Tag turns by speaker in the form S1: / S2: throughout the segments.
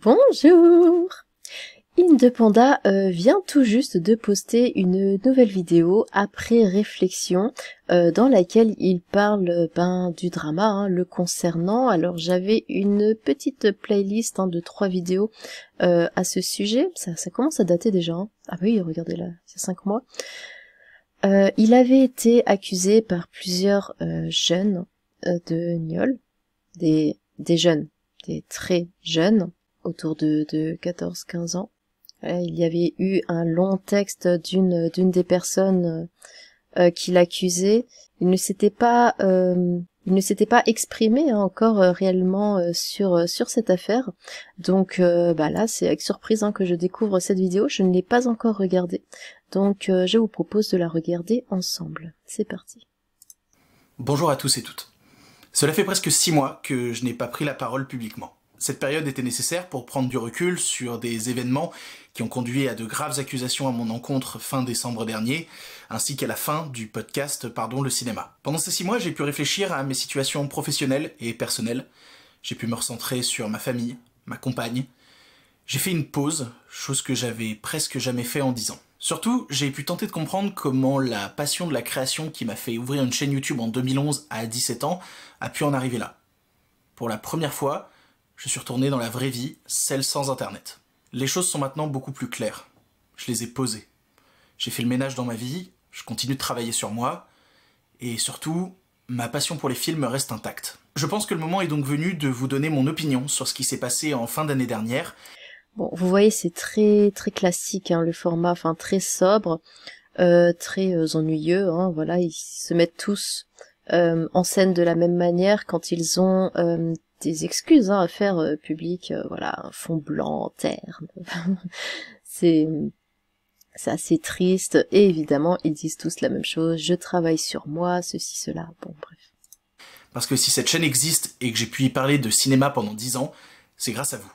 S1: Bonjour! Indepanda vient tout juste de poster une nouvelle vidéo après réflexion dans laquelle il parle du drama le concernant. Alors j'avais une petite playlist de 3 vidéos à ce sujet. Ça commence à dater déjà. Ah oui, regardez là, c'est 5 mois. Il avait été accusé par plusieurs jeunes de Niol, des jeunes, des très jeunes, autour de 14-15 ans. Il y avait eu un long texte d'une des personnes qui l'accusait. Il ne s'était pas exprimé encore réellement sur cette affaire. Donc là, c'est avec surprise que je découvre cette vidéo. Je ne l'ai pas encore regardée. Donc je vous propose de la regarder ensemble. C'est parti.
S2: Bonjour à tous et toutes. Cela fait presque 6 mois que je n'ai pas pris la parole publiquement. Cette période était nécessaire pour prendre du recul sur des événements qui ont conduit à de graves accusations à mon encontre fin décembre dernier, ainsi qu'à la fin du podcast Pardon le cinéma. Pendant ces 6 mois, j'ai pu réfléchir à mes situations professionnelles et personnelles. J'ai pu me recentrer sur ma famille, ma compagne. J'ai fait une pause, chose que j'avais presque jamais fait en 10 ans. Surtout, j'ai pu tenter de comprendre comment la passion de la création qui m'a fait ouvrir une chaîne YouTube en 2011 à 17 ans a pu en arriver là. Pour la première fois, je suis retourné dans la vraie vie, celle sans internet. Les choses sont maintenant beaucoup plus claires. Je les ai posées. J'ai fait le ménage dans ma vie, je continue de travailler sur moi, et surtout, ma passion pour les films reste intacte. Je pense que le moment est donc venu de vous donner mon opinion sur ce qui s'est passé en fin d'année dernière.
S1: Bon, vous voyez, c'est très très classique, le format, très sobre, très ennuyeux, voilà, ils se mettent tous en scène de la même manière quand ils ont des excuses à faire publiques, voilà, un fond blanc, terne. c'est assez triste, et évidemment, ils disent tous la même chose, je travaille sur moi, ceci, cela, bon, bref.
S2: Parce que si cette chaîne existe et que j'ai pu y parler de cinéma pendant 10 ans, c'est grâce à vous.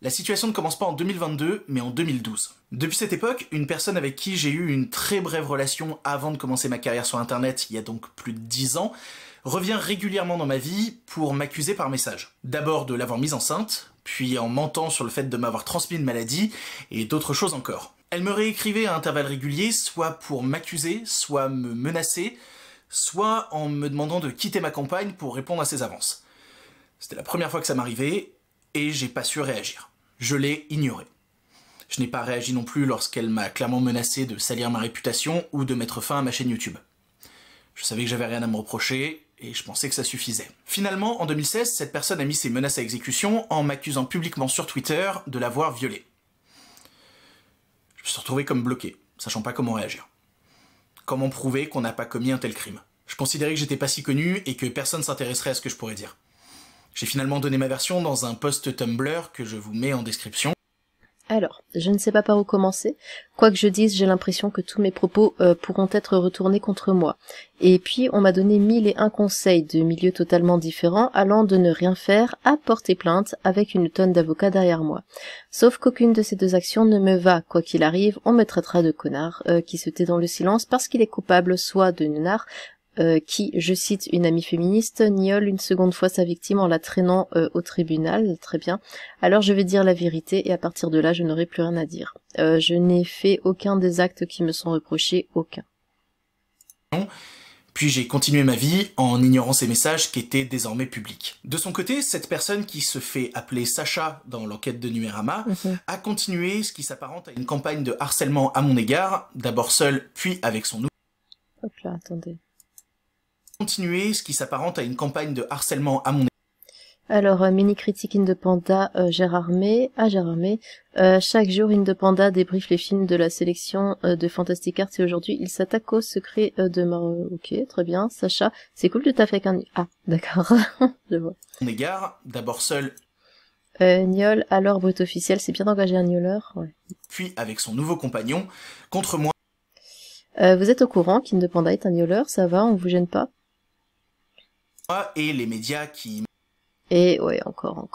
S2: La situation ne commence pas en 2022, mais en 2012. Depuis cette époque, une personne avec qui j'ai eu une très brève relation avant de commencer ma carrière sur internet, il y a donc plus de 10 ans, revient régulièrement dans ma vie pour m'accuser par message. D'abord de l'avoir mise enceinte, puis en mentant sur le fait de m'avoir transmis une maladie, et d'autres choses encore. Elle me réécrivait à intervalles réguliers, soit pour m'accuser, soit me menacer, soit en me demandant de quitter ma compagne pour répondre à ses avances. C'était la première fois que ça m'arrivait, et j'ai pas su réagir. Je l'ai ignorée. Je n'ai pas réagi non plus lorsqu'elle m'a clairement menacé de salir ma réputation ou de mettre fin à ma chaîne YouTube. Je savais que j'avais rien à me reprocher, et je pensais que ça suffisait. Finalement, en 2016, cette personne a mis ses menaces à exécution en m'accusant publiquement sur Twitter de l'avoir violée. Je me suis retrouvé comme bloqué, sachant pas comment réagir. Comment prouver qu'on n'a pas commis un tel crime? Je considérais que j'étais pas si connu et que personne s'intéresserait à ce que je pourrais dire. J'ai finalement donné ma version dans un post Tumblr que je vous mets en description.
S1: Alors, je ne sais pas par où commencer. Quoi que je dise, j'ai l'impression que tous mes propos pourront être retournés contre moi. Et puis, on m'a donné 1001 conseils de milieux totalement différents, allant de ne rien faire à porter plainte avec une tonne d'avocats derrière moi. Sauf qu'aucune de ces deux actions ne me va. Quoi qu'il arrive, on me traitera de connard, qui se tait dans le silence parce qu'il est coupable soit de nanar, qui, je cite une amie féministe, niole une seconde fois sa victime en la traînant au tribunal, très bien. Alors je vais dire la vérité et à partir de là je n'aurai plus rien à dire. Je n'ai fait aucun des actes qui me sont reprochés, aucun.
S2: Puis j'ai continué ma vie en ignorant ces messages qui étaient désormais publics. De son côté, cette personne qui se fait appeler Sacha dans l'enquête de Numérama a continué ce qui s'apparente à une campagne de harcèlement à mon égard, d'abord seul puis avec son nouveau...
S1: Hop là, attendez.
S2: Continuer ce qui s'apparente à une campagne de harcèlement à mon...
S1: Alors, mini-critique Indepanda, Gérard May, chaque jour Indepanda débriefe les films de la sélection de Fantastic Arts et aujourd'hui il s'attaque au secret de Ok, très bien, Sacha, c'est cool de taffer avec un... Ah, d'accord, je vois.
S2: Mon égard, d'abord seul...
S1: Niol, alors brut officiel, c'est bien d'engager un nioleur, ouais.
S2: Puis avec son nouveau compagnon, contre moi...
S1: vous êtes au courant qu'Indepanda est un nioleur, ça va, on vous gêne pas?
S2: Et les médias qui...
S1: Et ouais, encore,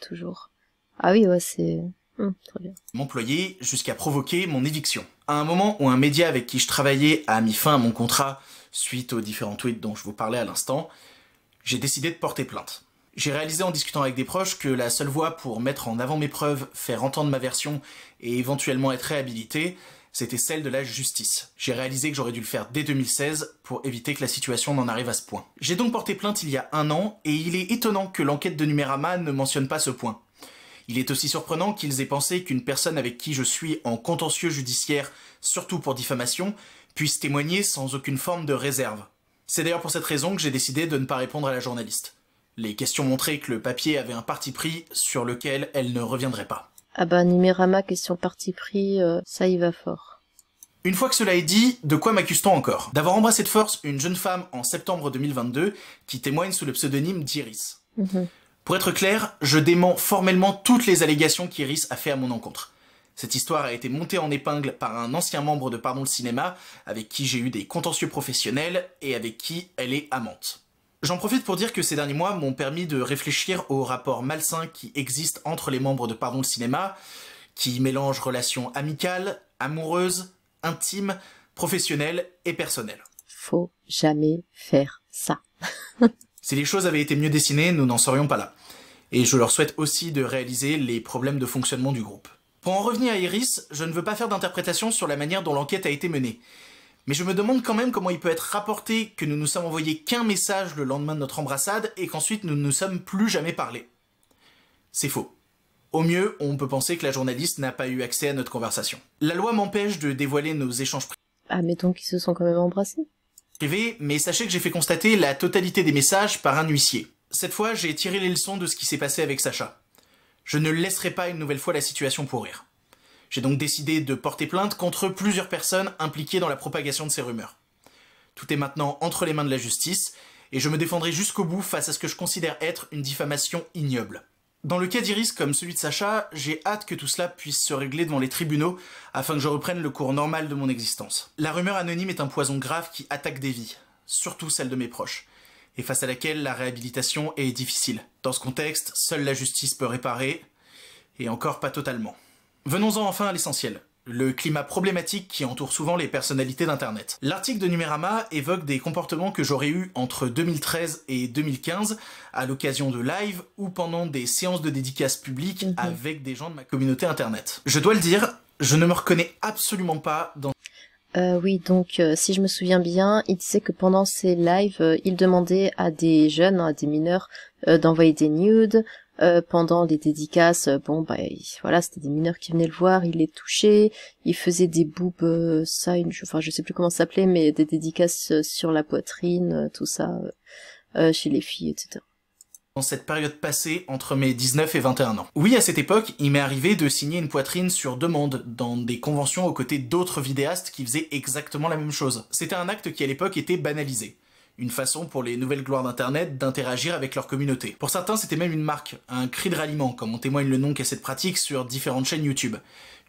S1: toujours. Ah oui, ouais, c'est... très bien.
S2: M'employer jusqu'à provoquer mon éviction. À un moment où un média avec qui je travaillais a mis fin à mon contrat suite aux différents tweets dont je vous parlais à l'instant, j'ai décidé de porter plainte. J'ai réalisé en discutant avec des proches que la seule voie pour mettre en avant mes preuves, faire entendre ma version et éventuellement être réhabilité, c'était celle de la justice. J'ai réalisé que j'aurais dû le faire dès 2016 pour éviter que la situation n'en arrive à ce point. J'ai donc porté plainte il y a 1 an et il est étonnant que l'enquête de Numérama ne mentionne pas ce point. Il est aussi surprenant qu'ils aient pensé qu'une personne avec qui je suis en contentieux judiciaire, surtout pour diffamation, puisse témoigner sans aucune forme de réserve. C'est d'ailleurs pour cette raison que j'ai décidé de ne pas répondre à la journaliste. Les questions montraient que le papier avait un parti pris sur lequel elle ne reviendrait pas.
S1: Ah bah Numérama, question parti pris, ça y va fort.
S2: Une fois que cela est dit, de quoi m'accuse-t-on encore? D'avoir embrassé de force une jeune femme en septembre 2022 qui témoigne sous le pseudonyme d'Iris. Pour être clair, je dément formellement toutes les allégations qu'Iris a fait à mon encontre. Cette histoire a été montée en épingle par un ancien membre de Pardon le Cinéma, avec qui j'ai eu des contentieux professionnels et avec qui elle est amante. J'en profite pour dire que ces derniers mois m'ont permis de réfléchir au rapport malsain qui existe entre les membres de Pardon le Cinéma, qui mélange relations amicales, amoureuses, intimes, professionnelles et personnelles.
S1: Faut jamais faire ça.
S2: Si les choses avaient été mieux dessinées, nous n'en serions pas là. Et je leur souhaite aussi de réaliser les problèmes de fonctionnement du groupe. Pour en revenir à Iris, je ne veux pas faire d'interprétation sur la manière dont l'enquête a été menée. Mais je me demande quand même comment il peut être rapporté que nous nous sommes envoyés qu'un message le lendemain de notre embrassade et qu'ensuite nous ne nous sommes plus jamais parlé. C'est faux. Au mieux, on peut penser que la journaliste n'a pas eu accès à notre conversation. La loi m'empêche de dévoiler nos échanges
S1: Ah mais donc ils se sont quand même embrassés?
S2: privés, mais sachez que j'ai fait constater la totalité des messages par un huissier. Cette fois, j'ai tiré les leçons de ce qui s'est passé avec Sacha. Je ne laisserai pas une nouvelle fois la situation pourrir. J'ai donc décidé de porter plainte contre plusieurs personnes impliquées dans la propagation de ces rumeurs. Tout est maintenant entre les mains de la justice, et je me défendrai jusqu'au bout face à ce que je considère être une diffamation ignoble. Dans le cas d'Iris comme celui de Sacha, j'ai hâte que tout cela puisse se régler devant les tribunaux afin que je reprenne le cours normal de mon existence. La rumeur anonyme est un poison grave qui attaque des vies, surtout celles de mes proches, et face à laquelle la réhabilitation est difficile. Dans ce contexte, seule la justice peut réparer, et encore pas totalement. Venons-en enfin à l'essentiel, le climat problématique qui entoure souvent les personnalités d'Internet. L'article de Numérama évoque des comportements que j'aurais eus entre 2013 et 2015 à l'occasion de live ou pendant des séances de dédicaces publiques avec des gens de ma communauté Internet. Je dois le dire, je ne me reconnais absolument pas dans...
S1: Oui, donc si je me souviens bien, il disait que pendant ces lives, il demandait à des jeunes, à des mineurs, d'envoyer des nudes. Pendant les dédicaces, voilà, c'était des mineurs qui venaient le voir, il les touchait, il faisait des boobs sign, je sais plus comment ça s'appelait, mais des dédicaces sur la poitrine, tout ça, chez les filles, etc.
S2: Dans cette période passée entre mes 19 et 21 ans. Oui, à cette époque, il m'est arrivé de signer une poitrine sur demande dans des conventions aux côtés d'autres vidéastes qui faisaient exactement la même chose. C'était un acte qui à l'époque était banalisé. Une façon pour les nouvelles gloires d'internet d'interagir avec leur communauté. Pour certains, c'était même une marque, un cri de ralliement, comme en témoigne le nom qu'a cette pratique sur différentes chaînes YouTube.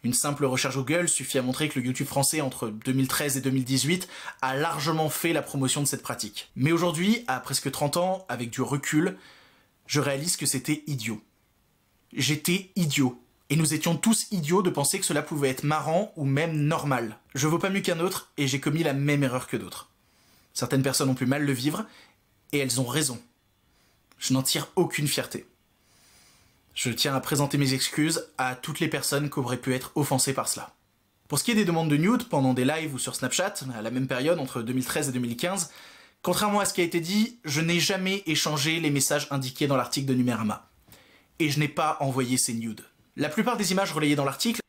S2: Une simple recherche Google suffit à montrer que le YouTube français entre 2013 et 2018 a largement fait la promotion de cette pratique. Mais aujourd'hui, à presque 30 ans, avec du recul, je réalise que c'était idiot. J'étais idiot. Et nous étions tous idiots de penser que cela pouvait être marrant ou même normal. Je vaux pas mieux qu'un autre et j'ai commis la même erreur que d'autres. Certaines personnes ont pu mal le vivre, et elles ont raison. Je n'en tire aucune fierté. Je tiens à présenter mes excuses à toutes les personnes qui auraient pu être offensées par cela. Pour ce qui est des demandes de nude pendant des lives ou sur Snapchat, à la même période entre 2013 et 2015, contrairement à ce qui a été dit, je n'ai jamais échangé les messages indiqués dans l'article de Numérama. Et je n'ai pas envoyé ces nudes. La plupart des images relayées dans l'article...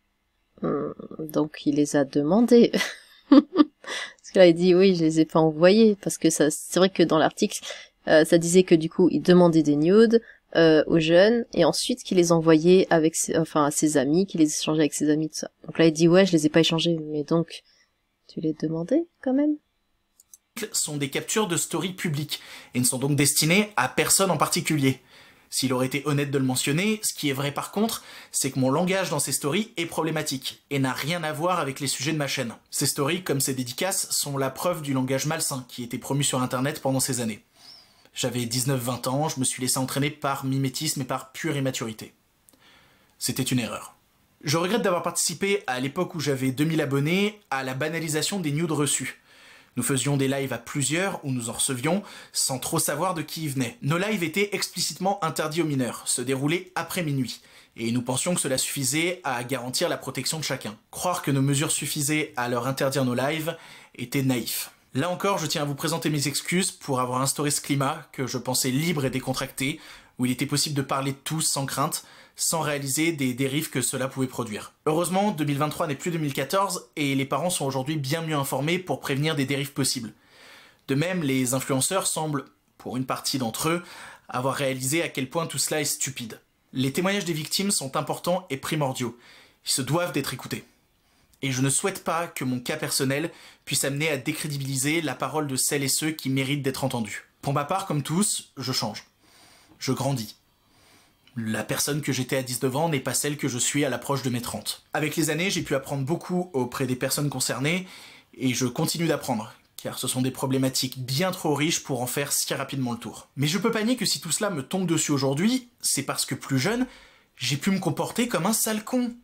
S1: Donc il les a demandées. Parce qu'il a dit oui, je les ai pas envoyés, parce que ça, c'est vrai que dans l'article, ça disait que du coup, il demandait des nudes aux jeunes, et ensuite qu'il les envoyait avec, à ses amis, qu'il les échangeait avec ses amis, tout ça. Donc là, il dit ouais, je les ai pas échangés, mais donc, tu les demandais quand même?
S2: Sont des captures de stories publiques, et ne sont donc destinées à personne en particulier. S'il aurait été honnête de le mentionner, ce qui est vrai par contre, c'est que mon langage dans ces stories est problématique, et n'a rien à voir avec les sujets de ma chaîne. Ces stories, comme ces dédicaces, sont la preuve du langage malsain qui était promu sur internet pendant ces années. J'avais 19-20 ans, je me suis laissé entraîner par mimétisme et par pure immaturité. C'était une erreur. Je regrette d'avoir participé, à l'époque où j'avais 2000 abonnés, à la banalisation des nudes reçus. Nous faisions des lives à plusieurs, où nous en recevions, sans trop savoir de qui ils venaient. Nos lives étaient explicitement interdits aux mineurs, se déroulaient après minuit, et nous pensions que cela suffisait à garantir la protection de chacun. Croire que nos mesures suffisaient à leur interdire nos lives était naïf. Là encore, je tiens à vous présenter mes excuses pour avoir instauré ce climat que je pensais libre et décontracté, où il était possible de parler de tout sans crainte, sans réaliser des dérives que cela pouvait produire. Heureusement, 2023 n'est plus 2014 et les parents sont aujourd'hui bien mieux informés pour prévenir des dérives possibles. De même, les influenceurs semblent, pour une partie d'entre eux, avoir réalisé à quel point tout cela est stupide. Les témoignages des victimes sont importants et primordiaux. Ils se doivent d'être écoutés. Et je ne souhaite pas que mon cas personnel puisse amener à décrédibiliser la parole de celles et ceux qui méritent d'être entendus. Pour ma part, comme tous, je change. Je grandis. La personne que j'étais à 19 ans n'est pas celle que je suis à l'approche de mes 30. Avec les années, j'ai pu apprendre beaucoup auprès des personnes concernées, et je continue d'apprendre, car ce sont des problématiques bien trop riches pour en faire si rapidement le tour. Mais je peux pas nier que si tout cela me tombe dessus aujourd'hui, c'est parce que plus jeune, j'ai pu me comporter comme un sale con.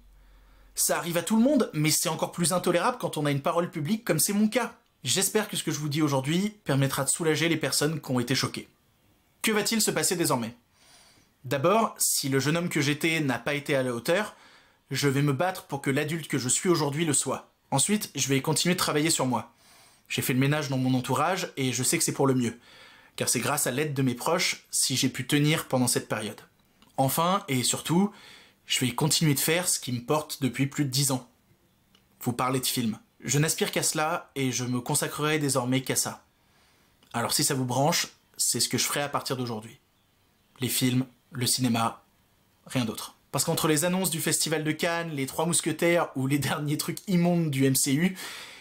S2: Ça arrive à tout le monde, mais c'est encore plus intolérable quand on a une parole publique comme c'est mon cas. J'espère que ce que je vous dis aujourd'hui permettra de soulager les personnes qui ont été choquées. Que va-t-il se passer désormais ? D'abord, si le jeune homme que j'étais n'a pas été à la hauteur, je vais me battre pour que l'adulte que je suis aujourd'hui le soit. Ensuite, je vais continuer de travailler sur moi. J'ai fait le ménage dans mon entourage et je sais que c'est pour le mieux, car c'est grâce à l'aide de mes proches si j'ai pu tenir pendant cette période. Enfin, et surtout, je vais continuer de faire ce qui me porte depuis plus de 10 ans. Vous parlez de films. Je n'aspire qu'à cela et je me consacrerai désormais qu'à ça. Alors si ça vous branche, c'est ce que je ferai à partir d'aujourd'hui. Les films, le cinéma, rien d'autre. Parce qu'entre les annonces du Festival de Cannes, les Trois Mousquetaires ou les derniers trucs immondes du MCU,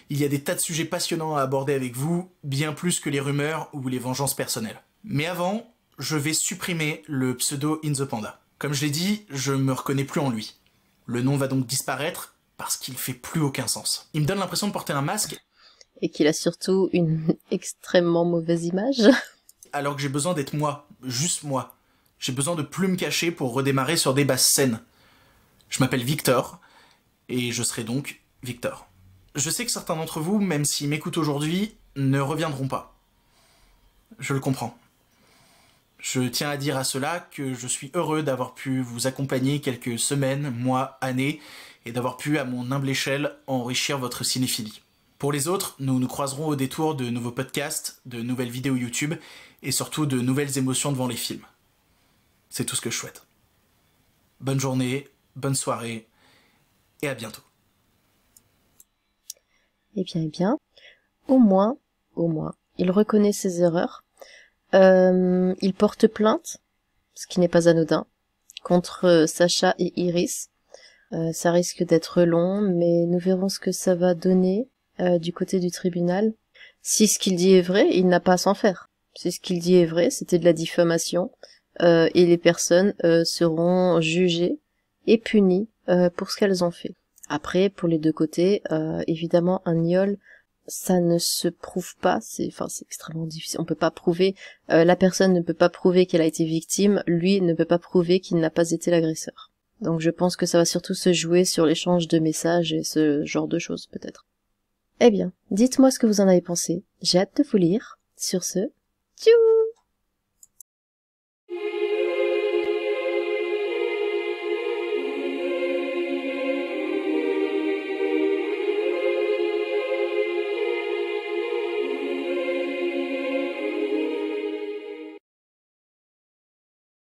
S2: il y a des tas de sujets passionnants à aborder avec vous, bien plus que les rumeurs ou les vengeances personnelles. Mais avant, je vais supprimer le pseudo In The Panda. Comme je l'ai dit, je me reconnais plus en lui. Le nom va donc disparaître parce qu'il fait plus aucun sens. Il me donne l'impression de porter un masque.
S1: Et qu'il a surtout une extrêmement mauvaise image.
S2: Alors que j'ai besoin d'être moi, juste moi. J'ai besoin de plus me cacher pour redémarrer sur des basses scènes. Je m'appelle Victor, et je serai donc Victor. Je sais que certains d'entre vous, même s'ils m'écoutent aujourd'hui, ne reviendront pas. Je le comprends. Je tiens à dire à cela que je suis heureux d'avoir pu vous accompagner quelques semaines, mois, années, et d'avoir pu, à mon humble échelle, enrichir votre cinéphilie. Pour les autres, nous nous croiserons au détour de nouveaux podcasts, de nouvelles vidéos YouTube, et surtout de nouvelles émotions devant les films. C'est tout ce que je souhaite. Bonne journée, bonne soirée, et à bientôt.
S1: Eh bien, au moins, il reconnaît ses erreurs. Il porte plainte, ce qui n'est pas anodin, contre Sacha et Iris. Ça risque d'être long, mais nous verrons ce que ça va donner du côté du tribunal. Si ce qu'il dit est vrai, il n'a pas à s'en faire. Si ce qu'il dit est vrai, c'était de la diffamation, et les personnes seront jugées et punies pour ce qu'elles ont fait. Après, pour les deux côtés, évidemment, un viol, ça ne se prouve pas, c'est extrêmement difficile, on peut pas prouver, la personne ne peut pas prouver qu'elle a été victime, lui ne peut pas prouver qu'il n'a pas été l'agresseur. Donc je pense que ça va surtout se jouer sur l'échange de messages et ce genre de choses, peut-être. Eh bien, dites-moi ce que vous en avez pensé, j'ai hâte de vous lire. Sur ce, tchou!